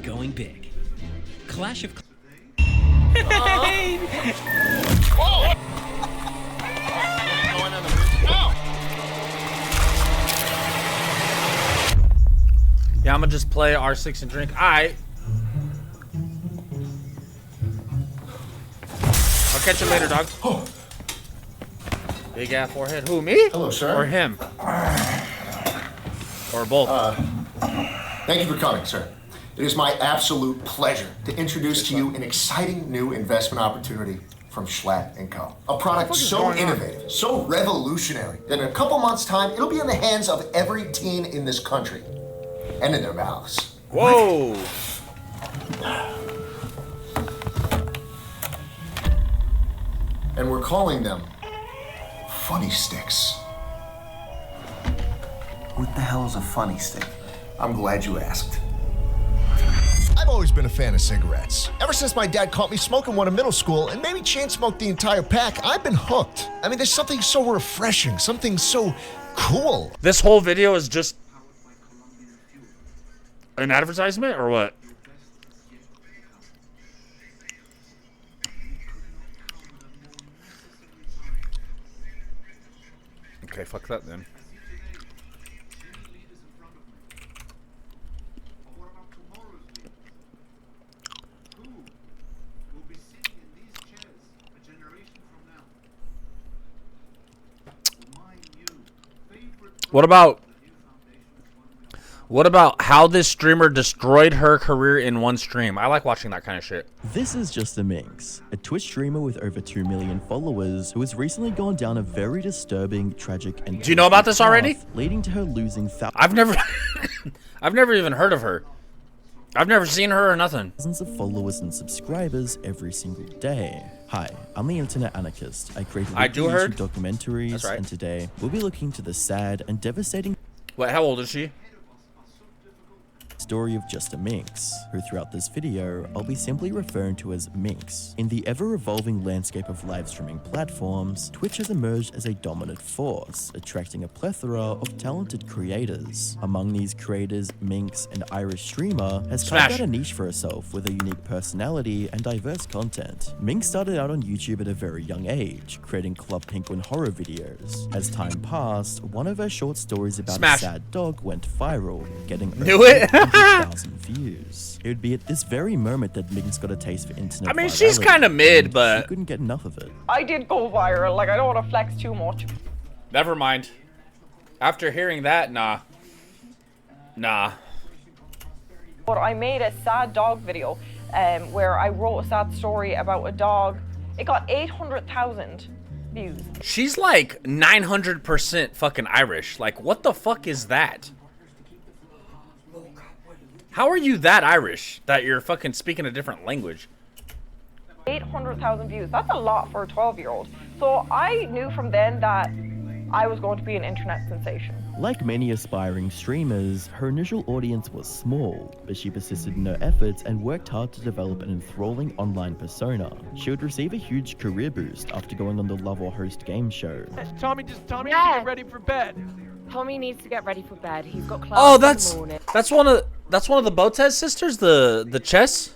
going big. Clash of... Yeah, I'm gonna just play R6 and drink. Alright. I'll catch you later, dog. Big ass forehead. Who, me? Hello, sir. Or him? Or both? Thank you for coming, sir. It is my absolute pleasure to introduce to you an exciting new investment opportunity from Schlatt & Co. A product so innovative, so revolutionary, that in a couple months' time, it'll be in the hands of every teen in this country. And in their mouths. Whoa! And we're calling them funny sticks. What the hell is a funny stick? I'm glad you asked. I've always been a fan of cigarettes. Ever since my dad caught me smoking one in middle school and made me chain smoke the entire pack, I've been hooked. I mean, there's something so refreshing, something so cool. This whole video is just an advertisement or what? Okay, fuck that then. What about how this streamer destroyed her career in one stream? I like watching that kind of shit. This is Just a Minx, a Twitch streamer with over 2 million followers who has recently gone down a very disturbing, tragic, and do you know about this already? Leading to her losing I've never I've never even heard of her. I've never seen her or nothing. Thousands of followers and subscribers every single day. Hi, I'm the Internet Anarchist. I create YouTube documentaries, That's right. And today we'll be looking to the sad and devastating How old is she? story of Just a Minx, who throughout this video, I'll be simply referring to as Minx. In the ever-evolving landscape of live streaming platforms, Twitch has emerged as a dominant force, attracting a plethora of talented creators. Among these creators, Minx, an Irish streamer, has carved out a niche for herself with a unique personality and diverse content. Minx started out on YouTube at a very young age, creating Club Penguin horror videos. As time passed, one of her short stories about a sad dog went viral, getting over 100,000 views. It would be at this very moment that Minx got a taste for internet. I mean, she's kind of mid, but she couldn't get enough of it. I did go viral. Like, I don't want to flex too much. Never mind. After hearing that, nah. But I made a sad dog video where I wrote a sad story about a dog. It got 800,000 views. She's like 900% fucking Irish. Like, what the fuck is that? How are you that Irish that you're fucking speaking a different language? 800,000 views. That's a lot for a 12-year-old. So I knew from then that I was going to be an internet sensation. Like many aspiring streamers, her initial audience was small, but she persisted in her efforts and worked hard to develop an enthralling online persona. She would receive a huge career boost after going on the Love or Host game show. Tommy needs to get ready for bed. Tommy needs to get ready for bed. He's got class Oh, in the morning. that's one of the Botez sisters, the chess.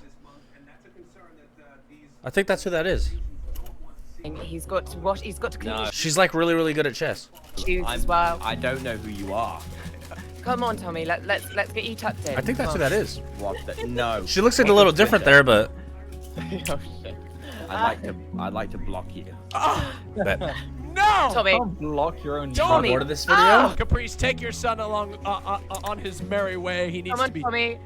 I think that's who that is. He's got to clean his She's like really good at chess. shoes as well. I don't know who you are. Come on, Tommy. Let's get you tucked in. I think that's who that is. What? No. She looks like a little different there, but Oh shit. I'd like to block you. bet. No! Tommy. Don't block your own Tommy. Order this video. Caprice, take your son along on his merry way. He needs Come on, to be. Tommy.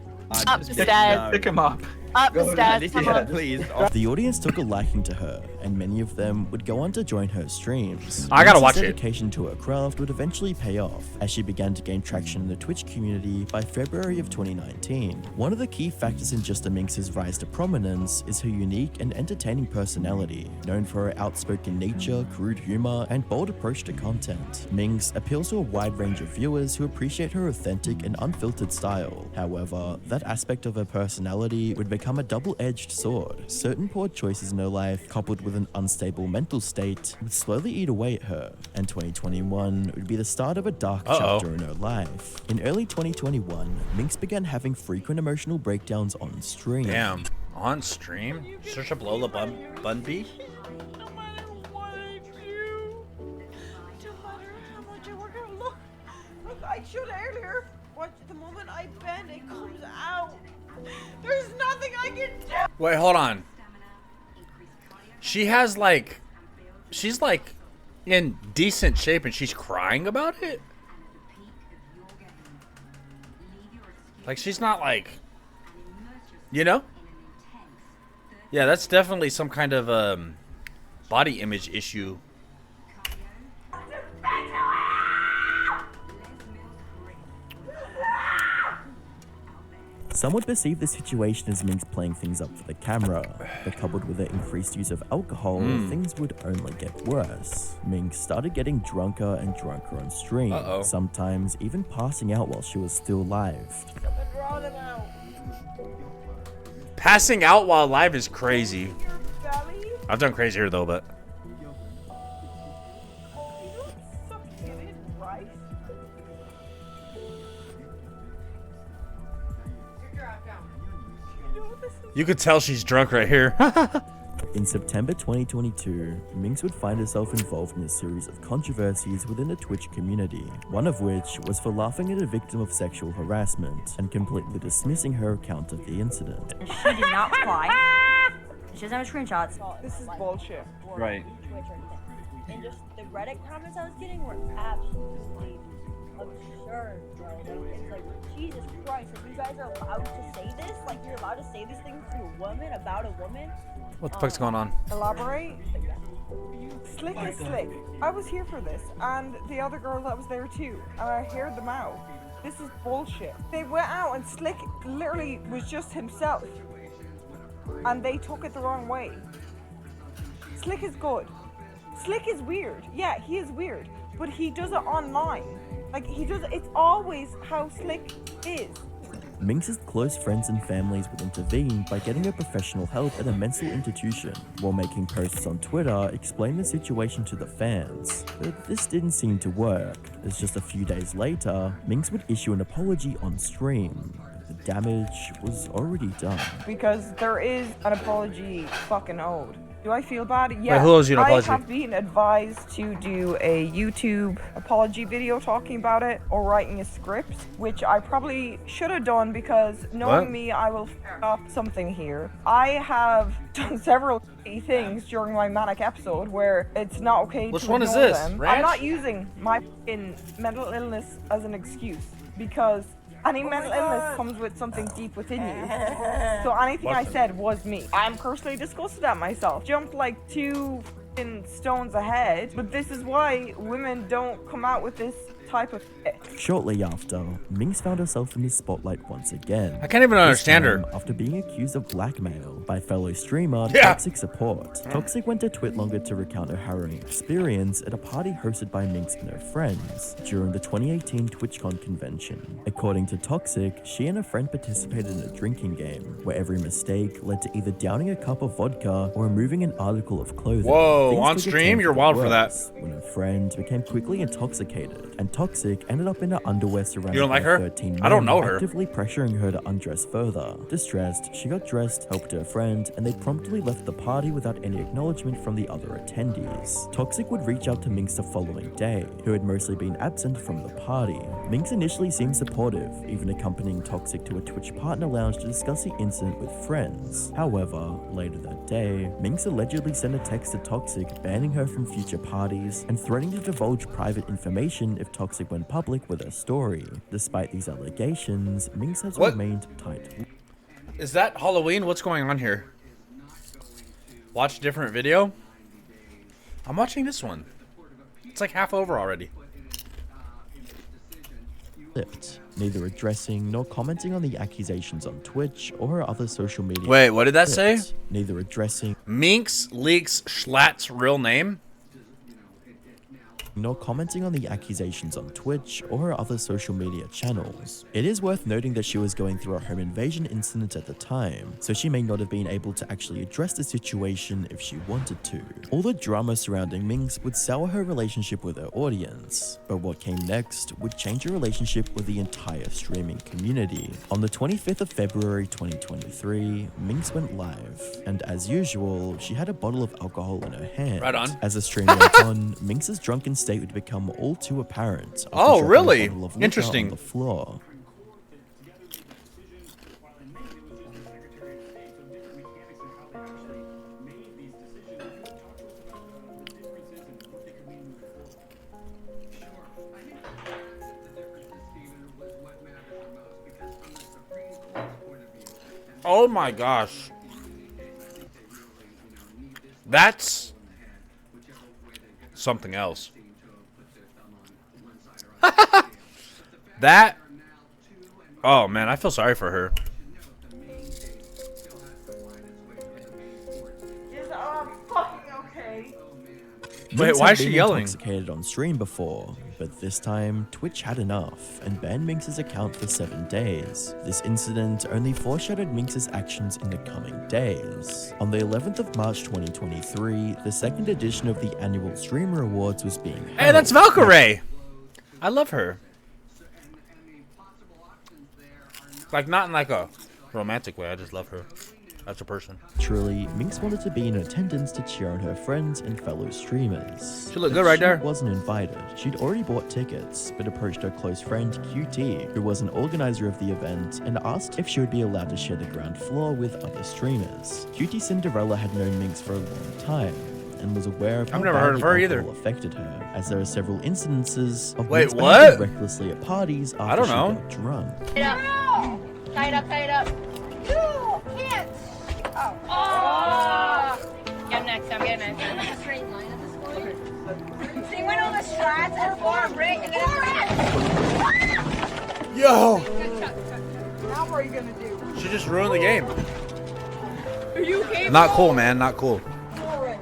Up the stairs. Pick him up. Up the stairs. Come on. Please. The audience took a liking to her, and many of them would go on to join her streams. I gotta watch Minx's it. dedication to her craft would eventually pay off, as she began to gain traction in the Twitch community by February of 2019. One of the key factors in Just a Minx's rise to prominence is her unique and entertaining personality, known for her outspoken nature, crude humor, and bold approach to content. Minx appeals to a wide range of viewers who appreciate her authentic and unfiltered style. However, that aspect of her personality would become become a double-edged sword. Certain poor choices in her life, coupled with an unstable mental state, would slowly eat away at her, and 2021 would be the start of a dark chapter in her life. In early 2021, Minx began having frequent emotional breakdowns on stream. Damn. On stream? Search up Lola Bunby? No matter what I do, no matter how much I work out, look, I showed earlier. Watch, the moment I bend, it comes out. There's nothing I can do. Wait, hold on. She has like, she's like in decent shape and she's crying about it? Like she's not like, you know? Yeah, that's definitely some kind of body image issue. Some would perceive the situation as Minx playing things up for the camera, but coupled with the increased use of alcohol, things would only get worse. Minx started getting drunker and drunker on stream, sometimes even passing out while she was still live. Passing out while live is crazy. I've done crazier though, but. You could tell she's drunk right here. In September 2022, Minx would find herself involved in a series of controversies within the Twitch community, one of which was for laughing at a victim of sexual harassment and completely dismissing her account of the incident. She did not cry. She doesn't have screenshots. This is bullshit. Right. And just the Reddit comments I was getting were absolutely absurd, bro. Like, it's like, Jesus Christ, if you guys are allowed to say this, like you're allowed to say these things to a woman about a woman. What the fuck's going on? Elaborate. Slick is slick. I was here for this, and the other girl that was there too, and I heard them out. This is bullshit. They went out and Slick literally was just himself, and they took it the wrong way. Slick is good. Slick is weird. Yeah, he is weird, but he does it online. Like, he does, it's always how Slick is. Minx's close friends and families would intervene by getting her professional help at a mental institution, while making posts on Twitter explain the situation to the fans. But this didn't seem to work, as just a few days later, Minx would issue an apology on stream. The damage was already done. Because there is an apology fucking owed. Do I feel bad? Yeah. Wait, who owes you an apology? I have been advised to do a YouTube apology video talking about it, or writing a script, which I probably should have done because knowing me, I will f up something here. I have done several things during my manic episode where it's not okay Which to one is ignore this? them. Ranch? I'm not using my mental illness as an excuse, because any mental illness comes with something deep within you. So anything I said was me. I'm personally disgusted at myself. Jumped like 2 stones ahead, but this is why women don't come out with this type of shit. Shortly after, Minx found herself in the spotlight once again. I can't even understand her. After being accused of blackmail by fellow streamer Yeah. Toxic Support. Toxic went to TwitLonger to recount her harrowing experience at a party hosted by Minx and her friends during the 2018 TwitchCon convention. According to Toxic, she and a friend participated in a drinking game where every mistake led to either downing a cup of vodka or removing an article of clothing. Whoa, Things on took a stream? turn You're the wild for that. worse when her friend became quickly intoxicated, and Toxic ended up in her underwear surrounded You don't like by her? 13 I don't men, know her. actively pressuring her to undress further. Distressed, she got dressed, helped her friend, and they promptly left the party without any acknowledgement from the other attendees. Toxic would reach out to Minx the following day, who had mostly been absent from the party. Minx initially seemed supportive, even accompanying Toxic to a Twitch partner lounge to discuss the incident with friends. However, later that day, Minx allegedly sent a text to Toxic banning her from future parties and threatening to divulge private information if Toxic went public with her story. Despite these allegations, Minx has remained tight. Is that Halloween? What's going on here? Watch different video? I'm watching this one. It's like half over already. Neither addressing nor commenting on the accusations on Twitch or her other social media. Wait, what did that say? Neither addressing. Minx leaks Schlatt's real name? nor commenting on the accusations on Twitch or her other social media channels. It is worth noting that she was going through a home invasion incident at the time, so she may not have been able to actually address the situation if she wanted to. All the drama surrounding Minx would sour her relationship with her audience, but what came next would change her relationship with the entire streaming community. On the 25th of February 2023, Minx went live, and as usual, she had a bottle of alcohol in her hand. Right on. As the stream went on, Minx's drunken state would become all too apparent. after Oh, dropping a really? bottle of liquor Interesting. on the floor. Oh my gosh. That's something else. That. Oh man, I feel sorry for her. Is fucking okay? Wait, Minx why had is she been yelling? intoxicated on stream before, but this time Twitch had enough and banned Minx's account for 7 days. This incident only foreshadowed Minx's actions in the coming days. On the 11th of March 2023, the second edition of the annual Streamer Awards was being held. Hey, that's Valkyrae. I love her. Like, not in like a romantic way. I just love her as a person. Truly, Minx wanted to be in attendance to cheer on her friends and fellow streamers. She looked But good right there. She wasn't invited. She'd already bought tickets, but approached her close friend QT, who was an organizer of the event, and asked if she would be allowed to share the ground floor with other streamers. QT Cinderella had known Minx for a long time, and was aware of how I've never heard of badly her either. alcohol affected her, as there are several incidences of Wait, Minx what? behaving recklessly at parties after I don't she know. got drunk. Tie it up, tie it up. No, can't. Oh. Get next, I'm getting next. Straight line at this point. They went on the strats and form, right? And then Yo! Now what are you gonna do? She just ruined the game. Are you okay? Not cool, man. Not cool. Alright.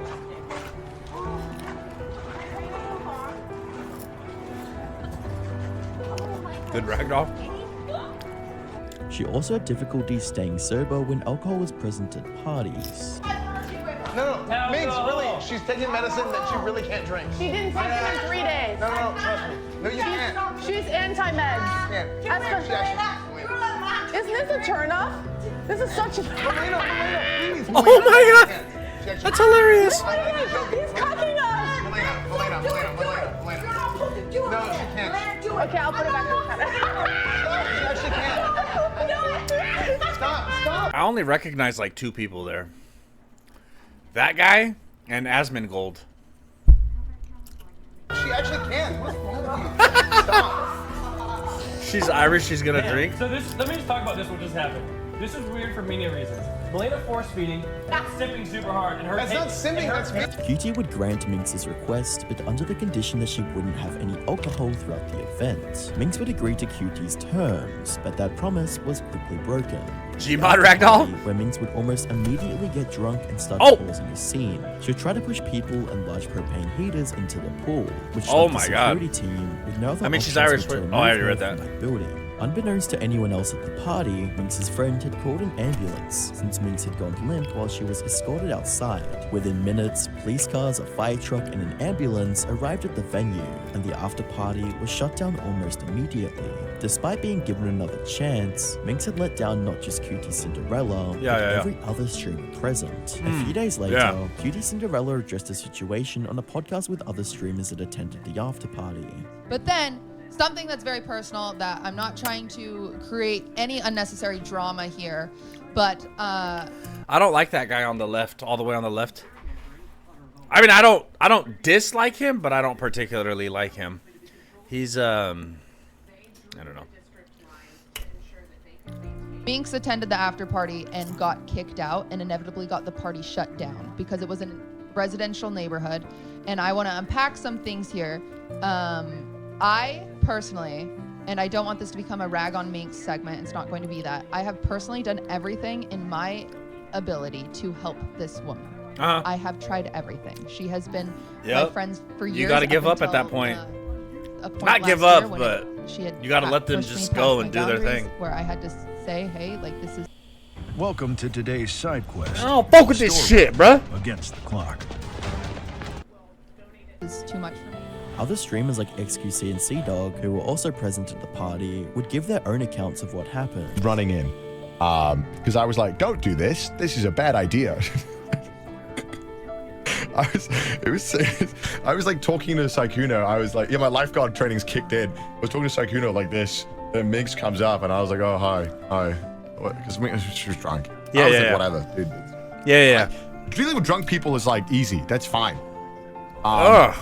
Good ragdoll. She also had difficulty staying sober when alcohol was present at parties. No, Minx, really, she's taking medicine that she really can't drink. She didn't take them in 3 days. No, trust me. No, you can't. She's anti-meds. Isn't this a turnoff? This is such a... Melina, please. Oh my god! That's hilarious. He's cuffing us! Melina. No, she can't. Okay, I'll put it back in the cabinet. No, she can't. Stop. I only recognize like 2 people there. That guy and Asmongold. She actually can. What's wrong with you? Stop. She's Irish. She's gonna drink. So this, let me just talk about this. What just happened? This is weird for many reasons. Melina force feeding, sipping super hard, and her. That's not sipping. That's me. QT would grant Minx's request, but under the condition that she wouldn't have any alcohol throughout the event. Minx would agree to QT's terms, but that promise was quickly broken. Gmod Ragdoll? Where Minx would almost immediately get drunk and start causing a scene. She would try to push people and large propane heaters into the pool, which Oh left my the God. security team with no other I mean, she's options Irish. but to Oh, I already remove read her that. from that building. Unbeknownst to anyone else at the party, Minx's friend had called an ambulance since Minx had gone limp while she was escorted outside. Within minutes, police cars, a fire truck, and an ambulance arrived at the venue, and the after party was shut down almost immediately. Despite being given another chance, Minx had let down not just QT Cinderella, but every other streamer present. A few days later, QT Cinderella addressed the situation on a podcast with other streamers that attended the after party. But then, something that's very personal that I'm not trying to create any unnecessary drama here, but I don't like that guy on the left, all the way on the left. I mean, I don't dislike him, but I don't particularly like him. He's I don't know. Minx attended the after party and got kicked out and inevitably got the party shut down because it was a residential neighborhood. And I want to unpack some things here. I personally, and I don't want this to become a rag on Minx segment, it's not going to be that. I have personally done everything in my ability to help this woman. I have tried everything. She has been my Yep. friends for years. You got to give up at that until, point. a point Not last give year up, when but she had you got to let them pushed me just past go my and do their boundaries, thing. Where I had to say, hey, like this is. Welcome to today's side quest. I don't fuck with this Story shit, bruh. Against the clock. Is too much for me. Other streamers like XQC and CDog, who were also present at the party, would give their own accounts of what happened. Running in, because I was like, "Don't do this. This is a bad idea." I was like talking to Saikuno. I was like, yeah, my lifeguard training's kicked in. I was talking to Saikuno like this. Then Minx comes up and I was like, oh, hi. Because she was drunk. Yeah, I was yeah, like, yeah. whatever, dude. Yeah. Like, dealing with drunk people is like easy. That's fine. Ugh.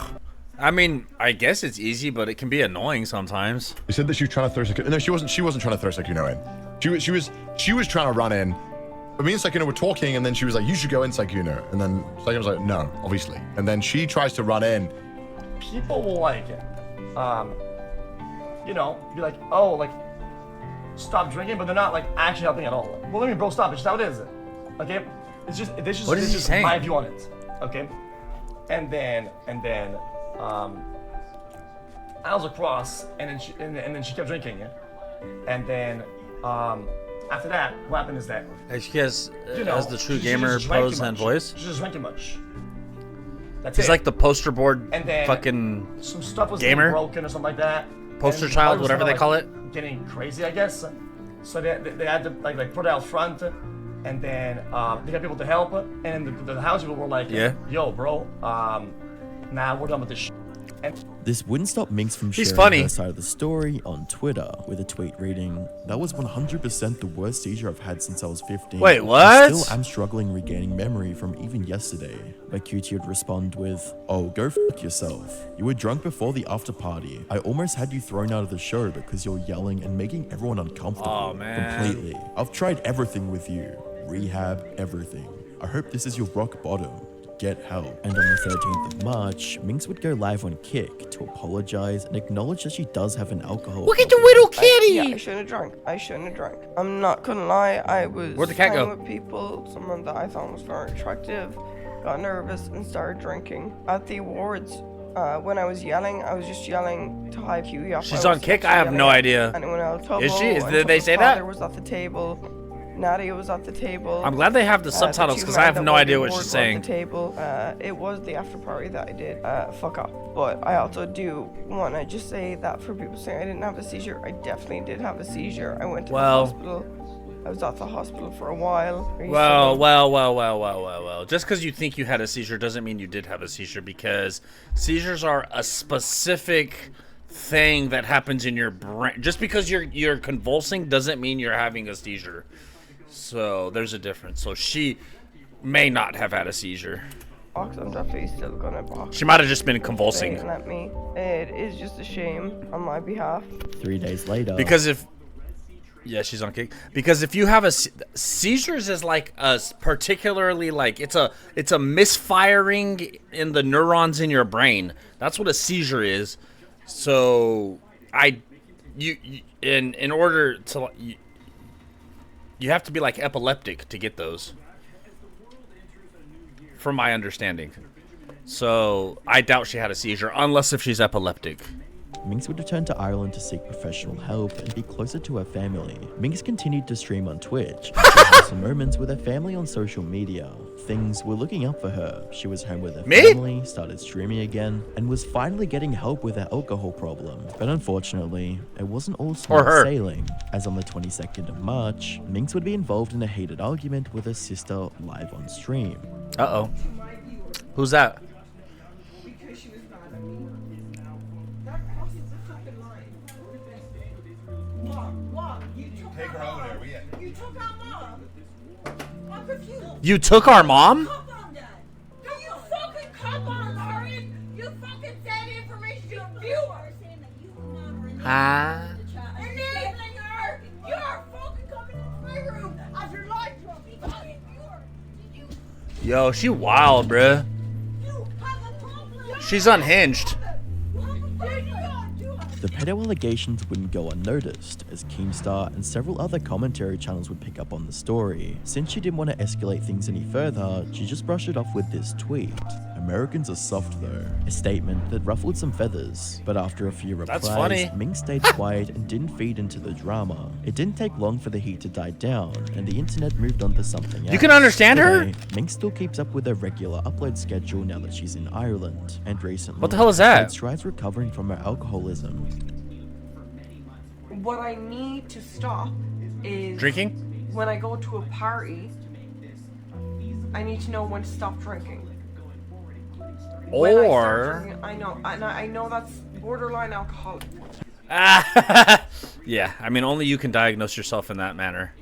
I mean, I guess it's easy, but it can be annoying sometimes. She said that she was trying to throw Saikuno. No, she wasn't trying to throw Saikuno in. She was trying to run in. But me and Saikuno were talking, and then she was like, you should go in, Saikuno. And then Saikuno was like, no, obviously. And then she tries to run in. People will like, you know, be like, oh, like, stop drinking, but they're not like actually helping at all. Well, let me, bro, stop. It's just how it is. Okay, it's just What is he saying? my view on it. Okay, and then I was across, and then she kept drinking, and then after that, what happened is that She has, you know, has the true she gamer just drank too pose and much. voice. She just drank too much. That's He's it. like the poster board And then fucking some stuff was gamer. getting broken or something like that. Poster And child, I was whatever kinda, they call like, it. Getting crazy, I guess. So they had to like put it out front, and then they got people to help, and then the house people were like, Yeah. yo, bro, nah, we're done with this shit. And This wouldn't stop Minx from He's sharing funny. her side of the story on Twitter, with a tweet reading, "That was 100% the worst seizure I've had since I was 15. Wait, I what? still am struggling regaining memory from even yesterday." But QT would respond with, "Oh, go f*** yourself. You were drunk before the after party. I almost had you thrown out of the show because you're yelling and making everyone uncomfortable. Oh, man. Completely. I've tried everything with you. Rehab, everything. I hope this is your rock bottom. Get help." And on the 13th of March, Minx would go live on Kick to apologize and acknowledge that she does have an alcohol Look at the little kitty! Yeah, I shouldn't have drank. I'm not gonna lie, I was Where'd the cat hanging go? with people, someone that I thought was very attractive, got nervous and started drinking. At the awards, when I was yelling, I was just yelling to hype Huey up. She's I on wasn't Kick? actually I have yelling no at idea. anyone else. Is she? Tubbo Did and they Tubbo's say that? father was at the table. Nadia was at the table. I'm glad they have the The subtitles two because men I have that no won the idea what award she's were at saying. The table. It was the after party that I did. Fuck up. But I also do want to just say that for people saying I didn't have a seizure, I definitely did have a seizure. I went to the hospital. I was at the hospital for a while. Well. Just because you think you had a seizure doesn't mean you did have a seizure, because seizures are a specific thing that happens in your brain. Just because you're convulsing doesn't mean you're having a seizure. So there's a difference. So she may not have had a seizure. I'm definitely still gonna box. She might have just been convulsing. Saying at me. It is just a shame on my behalf. 3 days later. Because if... Yeah, she's on Kick. Because if you have a... Seizures is like a particularly like... It's a misfiring in the neurons in your brain. That's what a seizure is. So... In order to... You have to be like epileptic to get those, from my understanding. So I doubt she had a seizure, unless if she's epileptic. Minx would return to Ireland to seek professional help and be closer to her family. Minx continued to stream on Twitch, and she had some moments with her family on social media. Things were looking up for her. She was home with her family, started streaming again, and was finally getting help with her alcohol problem. But unfortunately, it wasn't all smooth sailing, as on the 22nd of March, Minx would be involved in a heated argument with her sister live on stream. Uh-oh. Who's that? Take her over there, will you? You took our mom. I'm confused. You took our mom? You fucking cop on her. You fucking said information to your viewers. Huh? Enabling her. You're fucking coming into my room as your live drunk. Fucking viewers. Yo, she wild, bruh. The pedo allegations wouldn't go unnoticed, as Keemstar and several other commentary channels would pick up on the story. Since she didn't want to escalate things any further, she just brushed it off with this tweet. Americans are soft though. A statement that ruffled some feathers, but after a few replies, Ming stayed quiet and didn't feed into the drama. It didn't take long for the heat to die down, and the internet moved on to something else. You can understand her? Today, Ming still keeps up with her regular upload schedule now that she's in Ireland, and recently, what the hell is that? made strides recovering from her alcoholism. What I need to stop is drinking. When I go to a party, I need to know when to stop drinking. Or I know that's borderline alcoholic. yeah, I mean only you can diagnose yourself in that manner.